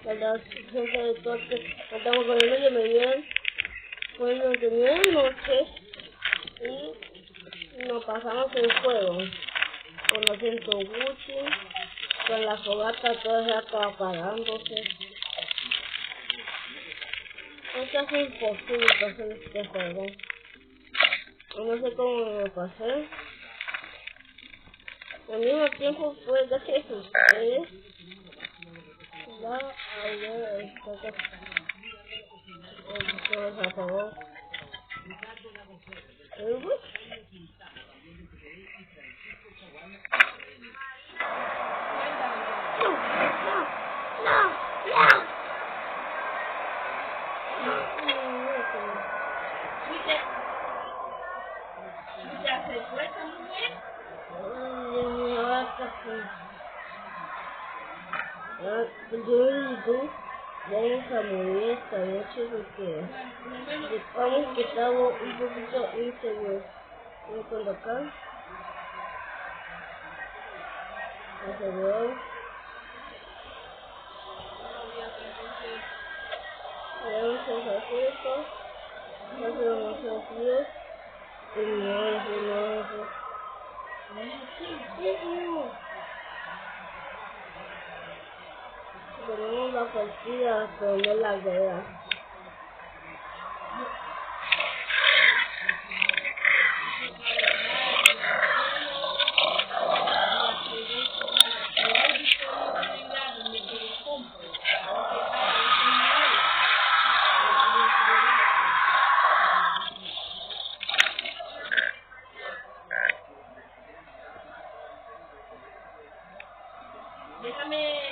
¿verdad? Gente de corte, estamos poniendo muy bien, bueno, de noche y nos pasamos el juego, conociendo Gucci, con la fogata toda ya está apagándose. Esto es imposible pasar este juego. No sé cómo me lo pasé. Al mismo tiempo fue gracias a ustedes. Ya ayer esto se apagó. ¿Ya se fue esta mujer? Yo vamos a morir esta noche porque vamos que estamos un poquito inseguros. Voy a colocar. Asegurado. Tenemos el acceso. Hacemos los accesos. Y no. Tenemos la partida, pero no la guerra.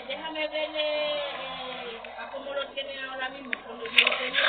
Déjame verle a cómo lo tiene ahora mismo, porque yo lo tenía.